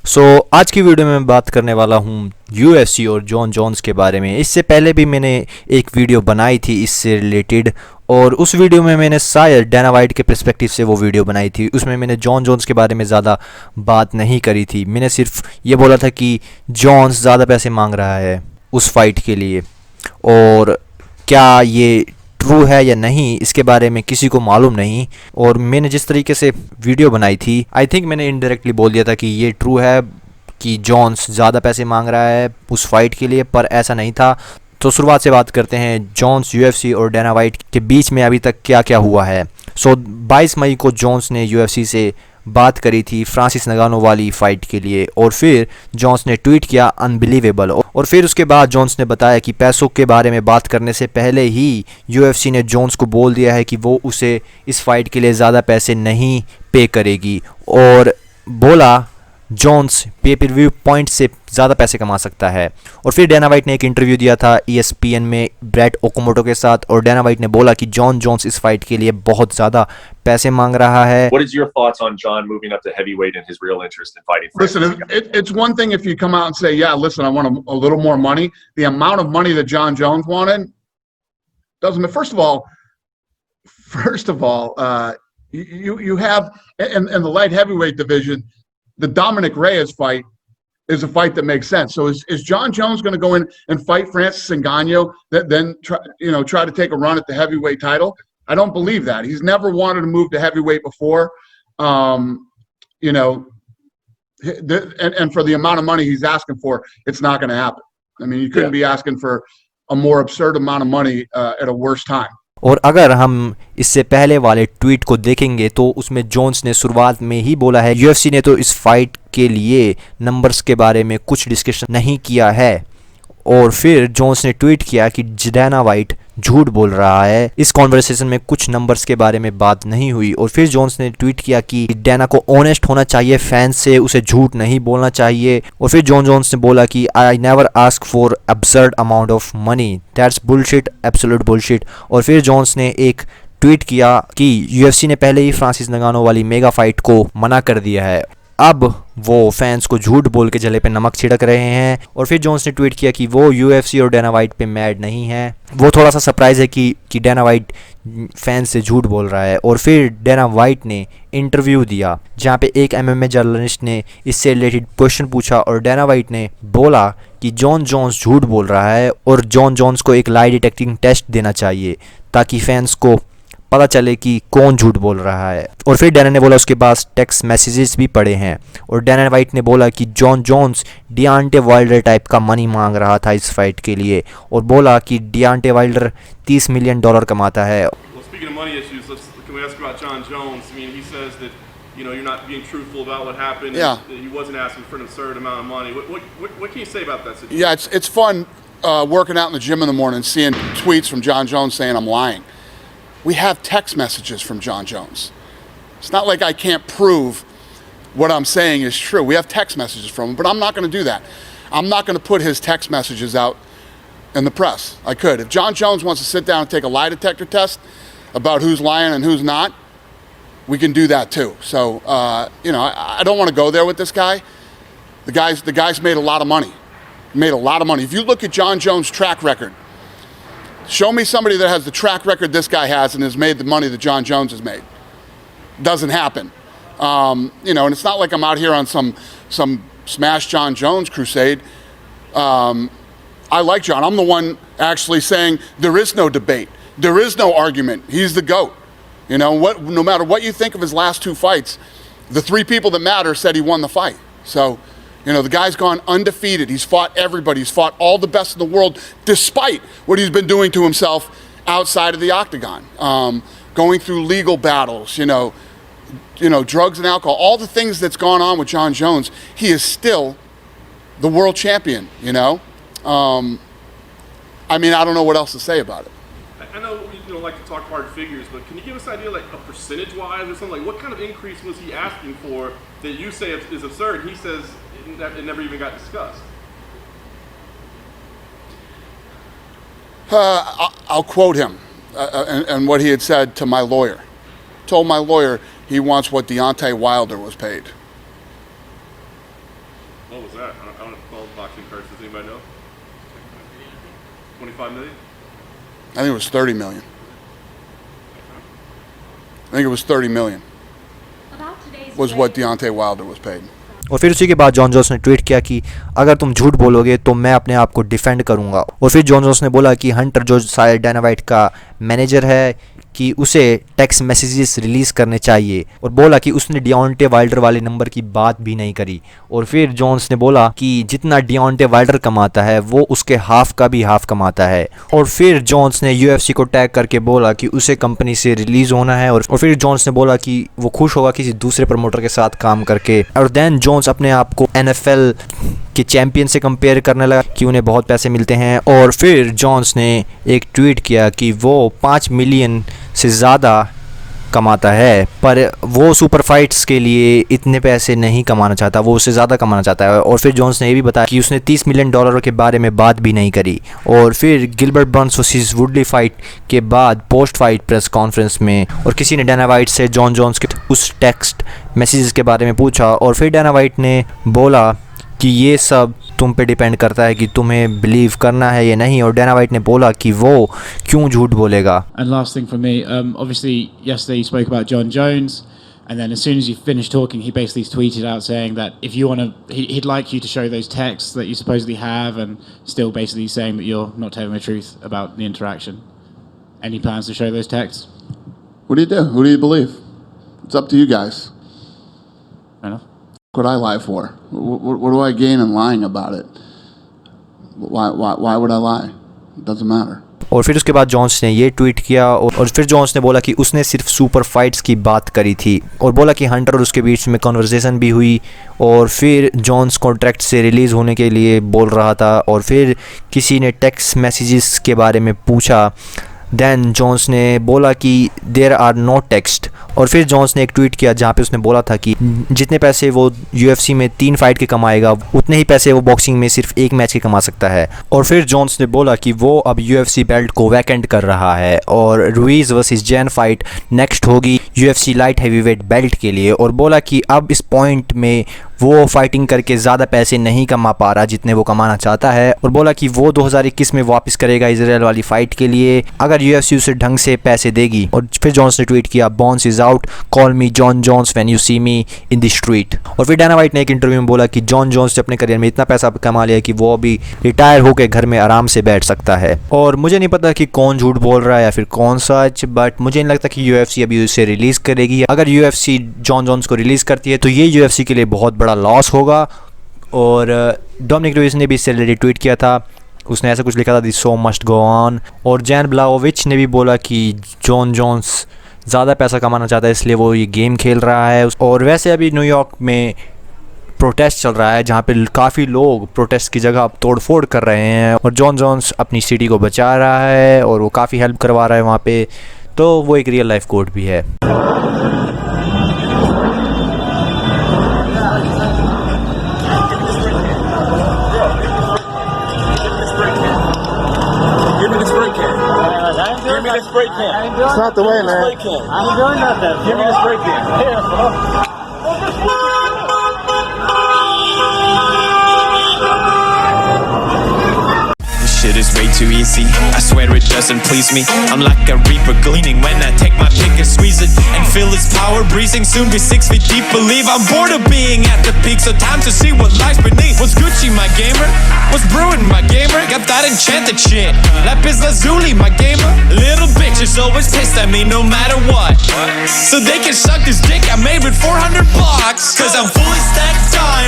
आज की वीडियो में मैं बात करने वाला हूँ यूएफसी और जॉन जोन्स के बारे में। इससे पहले भी मैंने एक वीडियो बनाई थी इससे रिलेटेड, और उस वीडियो में मैंने शायद डैना वाइट के पर्सपेक्टिव से वो वीडियो बनाई थी। उसमें मैंने जॉन जोन्स के बारे में ज़्यादा बात नहीं करी थी। मैंने सिर्फ ये बोला था कि जॉन्स ज़्यादा पैसे मांग रहा है उस फाइट के लिए, और क्या ये ट्रू है या नहीं इसके बारे में किसी को मालूम नहीं। और मैंने जिस तरीके से वीडियो बनाई थी, आई थिंक मैंने इनडायरेक्टली बोल दिया था कि ये ट्रू है कि जॉन्स ज़्यादा पैसे मांग रहा है उस फाइट के लिए, पर ऐसा नहीं था। तो शुरुआत से बात करते हैं जॉन्स यूएफसी और डैना वाइट के बीच में अभी तक क्या क्या हुआ है। 22 मई को जॉन्स ने यूएफसी से बात करी थी फ्रांसिस नगानो वाली फ़ाइट के लिए, और फिर जॉन्स ने ट्वीट किया अनबिलीवेबल। और फिर उसके बाद जॉन्स ने बताया कि पैसों के बारे में बात करने से पहले ही यूएफसी ने जॉन्स को बोल दिया है कि वो उसे इस फाइट के लिए ज़्यादा पैसे नहीं पे करेगी, और बोला जॉन्स पे पर व्यू पॉइंट से ज़्यादा पैसे कमा सकता है। और फिर डैना वाइट ने एक इंटरव्यू दिया था ESPN में ब्रैट ओकोमोटो के साथ, और डैना वाइट ने बोला कि जॉन जोन्स इस फाइट के लिए बहुत ज़्यादा पैसे मांग रहा है। What is your thoughts on John moving up to heavyweight and his real interest in fighting? Listen, it's one thing if you come out and say, yeah, listen, I want a little more money. The amount of money that John Jones wanted doesn't. First of all, you have in the light heavyweight division, the Dominic Reyes fight is a fight that makes sense. So is John Jones going to go in and fight Francis Ngannou, that then try to take a run at the heavyweight title? I don't believe that. He's never wanted to move to heavyweight before. And for the amount of money he's asking for, it's not going to happen. I mean, you couldn't be asking for a more absurd amount of money at a worse time. और अगर हम इससे पहले वाले tweet को देखेंगे तो उसमें जोन्स ने शुरुआत में ही बोला है यूएफसी ने तो इस फाइट के लिए नंबर्स के बारे में कुछ डिस्कशन नहीं किया है। और फिर जोन्स ने ट्वीट किया कि डैना वाइट झूठ बोल रहा है, इस कॉन्वर्सेशन में कुछ नंबर्स के बारे में बात नहीं हुई। और फिर जोन्स ने ट्वीट किया कि डैना को ऑनेस्ट होना चाहिए फैंस से, उसे झूठ नहीं बोलना चाहिए। और फिर जॉन जोन्स ने बोला कि I never ask for absurd amount of money, that's bullshit, absolute bullshit. और फिर जोन्स ने एक ट्वीट किया कि यूएफसी ने पहले ही फ्रांसिस नगानो वाली मेगा फाइट को मना कर दिया है, अब वो फैंस को झूठ बोल के जले पे नमक छिड़क रहे हैं। और फिर जोन्स ने ट्वीट किया कि वो यूएफसी और डैना वाइट पे मैड नहीं है, वो थोड़ा सा सरप्राइज है कि डैना वाइट फैंस से झूठ बोल रहा है। और फिर डैना वाइट ने इंटरव्यू दिया जहाँ पे एक MMA जर्नलिस्ट ने इससे रिलेटेड क्वेश्चन पूछा, और डैना वाइट ने बोला कि जॉन जोन्स झूठ बोल रहा है और जॉन जोन्स को एक लाई डिटेक्टिंग टेस्ट देना चाहिए ताकि फैंस को पता चले कि कौन झूठ बोल रहा है। और फिर डैना ने बोला उसके पास टेक्स्ट मैसेजेस भी पड़े हैं, और डैना वाइट ने बोला कि जॉन जोन्स डियांटे वाइल्डर टाइप का मनी मांग रहा था इस फाइट के लिए, और बोला कि डियांटे वाइल्डर $30 मिलियन कमाता है। You're not being truthful about what happened. Yeah. He wasn't asking for an absurd amount of money. What can you say about that situation? Yeah, it's fun working out in the gym in the morning, seeing tweets from John Jones saying I'm lying. We have text messages from John Jones. It's not like I can't prove what I'm saying is true. We have text messages from him, but I'm not going to do that. I'm not going to put his text messages out in the press. I could. If John Jones wants to sit down and take a lie detector test about who's lying and who's not, we can do that too. So, I don't want to go there with this guy. The guy's made a lot of money. Made a lot of money. If you look at John Jones' track record, show me somebody that has the track record this guy has and has made the money that John Jones has made. Doesn't happen. And it's not like I'm out here on some smash John Jones crusade. I like John. I'm the one actually saying there is no debate. There is no argument. He's the GOAT. No matter what you think of his last two fights, the three people that matter said he won the fight. So, the guy's gone undefeated. He's fought everybody. He's fought all the best in the world, despite what he's been doing to himself outside of the octagon. Going through legal battles, drugs and alcohol, all the things that's gone on with John Jones, he is still the world champion, I don't know what else to say about it. I know you don't like to talk hard figures, but can you give us an idea, like a percentage-wise or something? Like, what kind of increase was he asking for that you say is absurd? He says it never even got discussed. I'll quote him and what he had said to my lawyer. Told my lawyer he wants what Deontay Wilder was paid. What was that? I don't follow boxing cards. Does anybody know? 25 million? I think it was 30 million. I think it was 30 million was what Deontay Wilder was paid. और फिर उसी के बाद Jon Jones ने tweet किया कि अगर तुम झूठ बोलोगे तो मैं अपने आप को डिफेंड करूंगा। और फिर जॉन जोन्स ने बोला कि हंटर जो शायद डायना वाइट का मैनेजर है कि उसे टेक्स्ट मैसेजेस रिलीज़ करने चाहिए, और बोला कि उसने डिओंटे वाइल्डर वाले नंबर की बात भी नहीं करी। और फिर जोन्स ने बोला कि जितना डिओंटे वाइल्डर कमाता है वो उसके हाफ का भी हाफ कमाता है। और फिर जोन्स ने यूएफसी को टैग करके बोला कि उसे कंपनी से रिलीज़ होना है। और फिर जोन्स ने बोला कि वो खुश होगा किसी दूसरे प्रमोटर के साथ काम करके। और देन जोन्स अपने आप को NFL के चैंपियन से कंपेयर करने लगा कि उन्हें बहुत पैसे मिलते हैं। और फिर जोन्स ने एक ट्वीट किया कि वो 5 मिलियन से ज़्यादा कमाता है, पर वो सुपर फाइट्स के लिए इतने पैसे नहीं कमाना चाहता, वो उससे ज़्यादा कमाना चाहता है। और फिर जोन्स ने ये भी बताया कि उसने $30 मिलियन के बारे में बात भी नहीं करी। और फिर गिलबर्ट बर्न्स वर्सेस वुडली फाइट के बाद पोस्ट फाइट प्रेस कॉन्फ्रेंस में और किसी ने डायना वाइट से जॉन जोन्स के उस टेक्स्ट मैसेजेस के बारे में पूछा, और फिर डायना वाइट ने बोला कि ये सब तुम पे डिपेंड करता है कि तुम्हें बिलीव करना है या नहीं। और डायना वाइट ने बोला कि वो क्यों झूठ बोलेगा। And last thing from me, obviously yesterday you spoke about John Jones, and then as soon as you finished talking, he basically tweeted out saying that if you want to, he'd like you to show those texts that you supposedly have, and still basically saying that you're not telling the truth about the interaction. Any plans to show those texts? What do you do? Who do you believe? It's up to you guys. Fair enough. What would I lie for? What do I gain in lying about it? Why would I lie? It doesn't matter. और फिर उसके बाद Johns ने ये tweet किया, और फिर Johns ने बोला कि उसने सिर्फ सुपर फाइट्स की बात करी थी, और बोला कि हंटर और उसके बीच में कन्वर्सेशन भी हुई। और फिर जॉन्स कॉन्ट्रैक्ट से रिलीज़ होने के लिए बोल रहा था। और फिर किसी ने टेक्स्ट मैसेजेस के बारे में पूछा। दैन जॉन्स ने बोला कि देयर आर नो टेक्स्ट। और फिर जॉन्स ने एक ट्वीट किया जहाँ पे उसने बोला था कि जितने पैसे वो UFC में 3 फाइट के कमाएगा उतने ही पैसे वो बॉक्सिंग में सिर्फ 1 मैच के कमा सकता है। और फिर जॉन्स ने बोला कि वो अब UFC बेल्ट को वैकेंट कर रहा है, और Ruiz versus Jain fight next होगी UFC लाइट हैवीवेट बेल्ट के लिए। और बोला कि अब इस पॉइंट में वो फाइटिंग करके ज़्यादा पैसे नहीं कमा पा रहा जितने वो कमाना चाहता है। और बोला कि वो 2021 में वापस करेगा इजराइल वाली फ़ाइट के लिए अगर UFC उसे ढंग से पैसे देगी। और फिर जॉन्स ने ट्वीट किया, Bonds is out, call me John Jones when you see me in the street. और फिर डायना वाइट ने एक इंटरव्यू में बोला कि जॉन जोन्स ने अपने करियर में इतना पैसा कमा लिया कि वो अभी रिटायर होकर घर में आराम से बैठ सकता है। और मुझे नहीं पता कि कौन झूठ बोल रहा है या फिर कौन सच, बट मुझे नहीं लगता कि UFC अभी उसे रिलीज़ करेगी। अगर UFC जॉन जोन्स को रिलीज़ करती है तो ये UFC के लिए बहुत बड़ा लॉस होगा। और डोमिनिक लुइस ने भी इससे रिलेटेड ट्वीट किया था, उसने ऐसा कुछ लिखा था, this show must go on. और जैन ब्लाओविच ने भी बोला कि जॉन जोन्स ज़्यादा पैसा कमाना चाहता है इसलिए वो ये गेम खेल रहा है। और वैसे अभी न्यूयॉर्क में प्रोटेस्ट चल रहा है जहाँ पे काफ़ी लोग प्रोटेस्ट की जगह तोड़फोड़ कर रहे हैं, और जॉन जोन्स अपनी सिटी को बचा रहा है और वो काफ़ी हेल्प करवा रहा है वहाँ पे, तो वो एक रियल लाइफ कोट भी है। It's not the way, man. I'm doing nothing. Give me the spray can. Here, bro. Shit is way too easy, I swear it doesn't please me. I'm like a reaper gleaning when I take my pick and squeeze it and feel its power breezing, soon be 6 feet deep. Believe I'm bored of being at the peak, so time to see what lies beneath. What's Gucci, my gamer? What's brewing, my gamer? Got that enchanted shit, Lapis Lazuli, my gamer. Little bitch is always pissed at me no matter what, so they can suck this dick I made with $400, cause I'm fully stacked on